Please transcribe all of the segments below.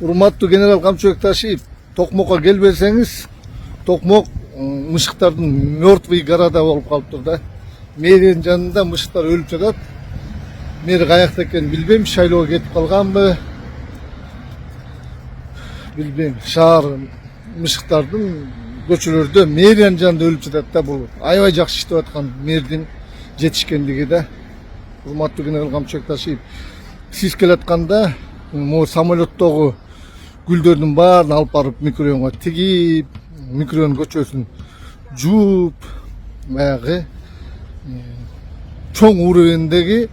Урматтуу генерал Камчыбек Ташиев, Токмокко келбесеңиз, Токмок мышыктардын мертвый города болуп калыптыр да. Мэринин жанында мышыктар өлүп жатат. Мэр каякта экенин билбейм, шайлоого кетип калганбы? Билбейм. Шаар мышыктардын көчөлөрдө мэринин жанында өлүп жатат да. Бул аябай жакшы иштеп аткан мэрдин жетишкендиги да. Урматтуу генерал Камчыбек Ташиев, сиз келатканда могу самолеттогу гүлдөрдүн баарын алып барып микрорайонго тигип, микрорайон көчөсүн жууп, баягы чоң уровендеги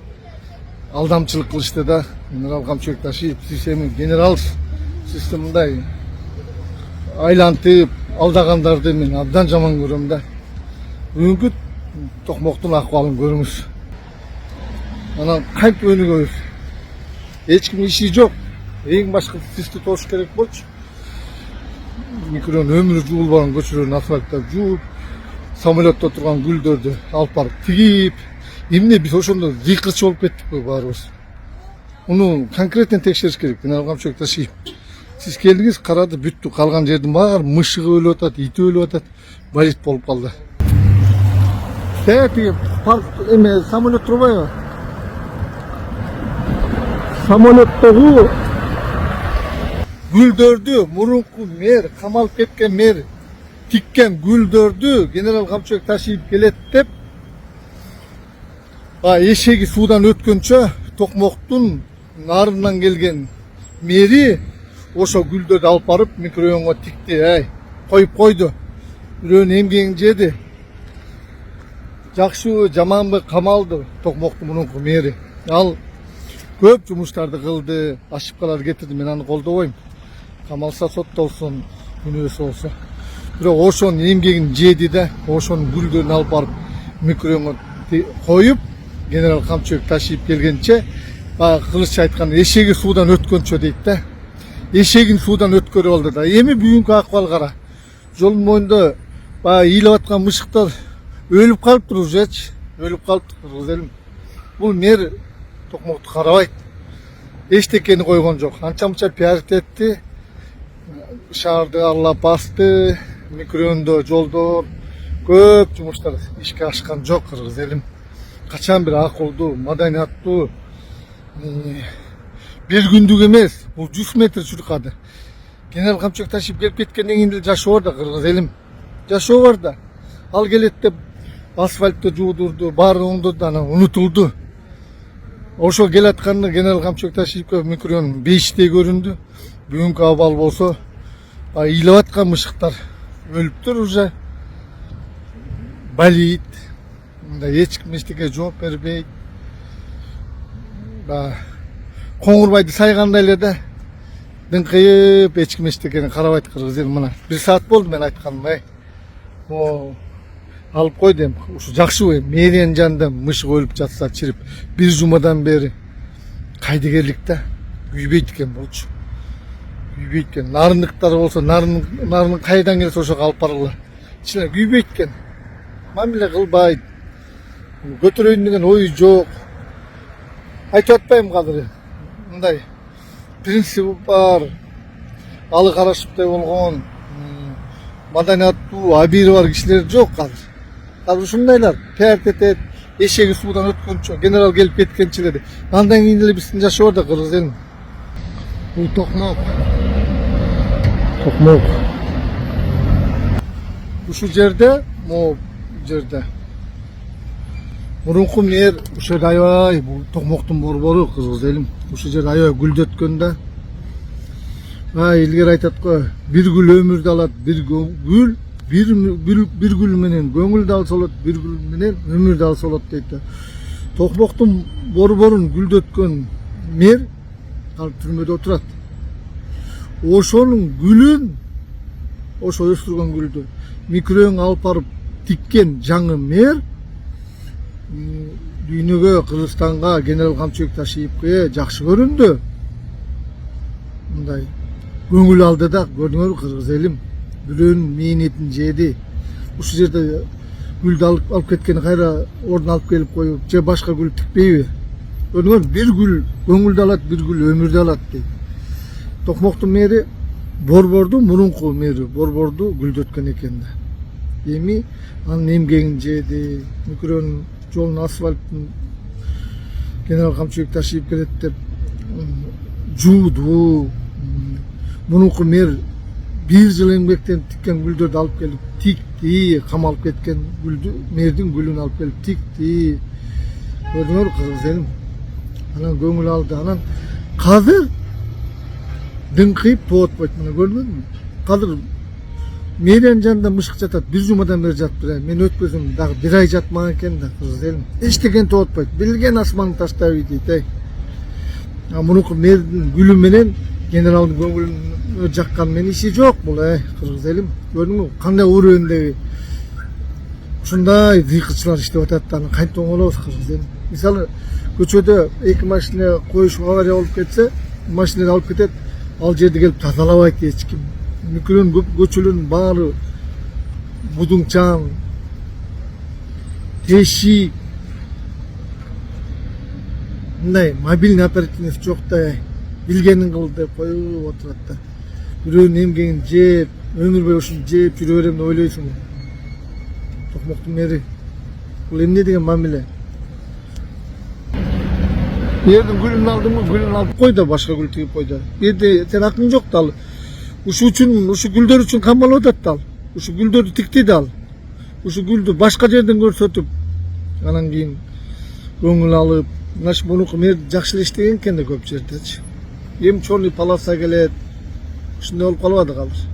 алдамчылык кылышты да. Генерал Камчыбек Ташиев, сиз эми генералсыз, сиз мындай айлантып алдагандарды мен абдан жаман көрөм да. Бүгүнкү Токмоктун акыбалын көрүңүз. Анан кантип өнүгөбүз? Эч ким иши жок. Эң башкысы сизди тош керек болчу. Микрорайон өмүрү жуулбаган көчөлөрүн асфальттап жууп, самолетто турган гүлдөрдү алып барып тигип, эмне биз ошондо зыйкырчы болуп кеттикпи баарыбыз? Муну конкретно текшериш керек. Генерал Камчыбек Ташиев, сиз келдиңиз, карады, бүттү, калган жердин баары мышыгы өлүп атат, ити өлүп атат, болит болуп калды. Тиги парк эме самолет турбайбы? Самолеттогу гүлдөрдү мурунку мэр, камалып кеткен мэр тиккен гүлдөрдү генерал Камчыбек Ташиев келет деп, эшеги суудан өткөнчө Токмоктун нарынан келген мэри ошо гүлдөрдү алып барып микрорайонго тикти. Коюп койду. Бирөөнүн эмгегин жеди. Жакшыбы, жаманбы камалды Токмоктун мурунку мэри. Ал көп жумуштарды кылды, ошибкалар кетирди, мен аны колдобойм. Камалса соттолсун, күнөөсү болсо. Бирок ошонун эмгегин жеди да, ошонун гүлдөрүн алып барып микрорайонго коюп, генерал Камчыбек Ташиев келгенче, кылычча айтканда эшеги суудан өткөнчө дейт да. Эшегин суудан өткөрүп алды да. Эми бүгүнкү акыбал кара. Жолдун моюнда ыйлап аткан мышыктар өлүп калыптыр ужечи. Өлүп калыптыр кыргыз элим. Бул мэр Токмокту карабайт. Эчтекени койгон жок. Анча-мынча пиарит этти. Шаарды аралап басты. Микрорайондо жолдор көп жумуштар ишке ашкан жок кыргыз элим. Качан бир акылдуу, маданияттуу, бир күндүк эмес, бул 100 метр чуркады. Генерал Камчыбек Ташиев келип кеткенден кийин деле жашоо бар да кыргыз элим. Жашоо бар да. Ал келет деп асфальтты жуудурду, баары оңдоду, анан унутулду. Ошо келатканда генерал Камчыбек Ташиевке микрорайон бейиштей көрүндү. Бүгүнкү абал болсо ыйлап аткан мышыктар өлүптүр уже. Болит. Мындай эч ким эчтеке жооп бербейт. Коңурбайды сайгандай эле да. Дыңкыйып, эч ким эчтекени карабайт кыргыз элим. Мына 1 саат болду мен айтканым. Алып койду эми. Ушу жакшыбы? Мэринин жанында мышык өлүп жатса чирип, бир жумадан бери кайдыгерлик да. Күйбөйт экен болчу. Күйбөйт экен. Нарындыктар болсо, нарын кайдан келсе ошого алып баралар. Ичине күйбөйт экен. Мамиле кылбайт. Көтөрөйүн деген ою жок. Айтып атпайм кадыр. Мындай принциби бар. Алы карашыптай болгон, маданияттуу, абийири бар кишилер жок кадыр. Кадыр ушундайлар пиарит этет, эшеги суудан өткөнчө генерал келип кеткенче деди. Андан кийин деле биздин жашоо бар да кыргыз элим. Бул Токмок. Токмок. Ушу жерде, могу жерде мурунку мэр ушул жерде аябай, бул Токмоктун борбору кыргыз элим. Ушул жерде аябай гүлдөткөн да. Илгери айтат го, бир гүл өмүрдү алат, бир гүл, бир гүл менен көңүлдү алса болот, бир гүл менен өмүрдү алса болот дейт да. Токмоктун борборун гүлдөткөн мэр ал түрмөдө отурат. Ошонун гүлүн, ошо өстүргөн гүлдү микрорайонго алып барып тиккен жаңы мэр дүйнөгө, Кыргызстанга, генерал Камчыбек Ташиевке жакшы көрүндү. Мындай көңүл алды да, көрдүңөрбү кыргыз элим? Бирөөнүн мээнетин жеди. Ушул жерде гүлдү алып кеткени кайра ордуна алып келип коюп, же башка гүл тикпейби? Көрдүңөр, бир гүл көңүлдү алат, бир гүл өмүрдү алат дейт. Tokmoktun meri Борборду мурунку мэри Борборду гүлдөткөн экен да. Эми анын эмгегин жеди, Мүкүрөнүн жолун асфальтын генерал камчыбек ташыйып келет деп жууду. Мурунку мэр 1 жыл эмгектен тиккен гүлдөрдү алып келип тикти, камалып кеткен гүлдү, мэрдин гүлүн алып келип тикти. Көрдүңөрбү кызым сеним? Анан көңүл алды. Анан казыр дың кыйып тоотпойт, мына көрдүңөрбү? Казыр мэринин жанында мышык жатат, 1 жумадан бери жатып, мен өткөзүм дагы 1 ай жатмаган экен да, кызым сеним. Эчтекен тоотпойт, билген асманды таштап дейт. Мурунку мэрдин гүлү менен генералдын көңүлүн жаккан менен иши жок бул, кыргыз элим. Көрдүңбү? Кандай өрөөндөгү ушундай зыйкырчылар иштеп атат да, аны кантип оңолобуз кыргыз элим. Мисалы, көчөдө 2 машина коюшуп авария болуп кетсе, машинаны алып кетет, ал жерди келип тазалабайт эч ким. Мүкүрөн көчөлөрдүн баары будуңчан, тешик, мындай мобильный оперативность жок да, билгенин кыл деп коюп отурат да. Бирөөнүн эмгегин жеп, өмүр бою ушуну жеп жүрө берем деп ойлойсуңбу? Токмоктун мэри бул эмне деген мамиле? Мэрдин гүлүн алдыңбы, гүлүн алып кой да, башка гүл тигип кой да. Бирде сен акың жок да, ал ушу гүлдөр үчүн камалып атат да, ал ушу гүлдөрдү тикти да, ал ушу гүлдү башка жерден көрсөтүп, анан кийин көңүл алып, мынаш мурунку мэр жакшы эле иштеген экен да көп жердечи. Эми черный полоса келет, ушундай болуп калбады казыр.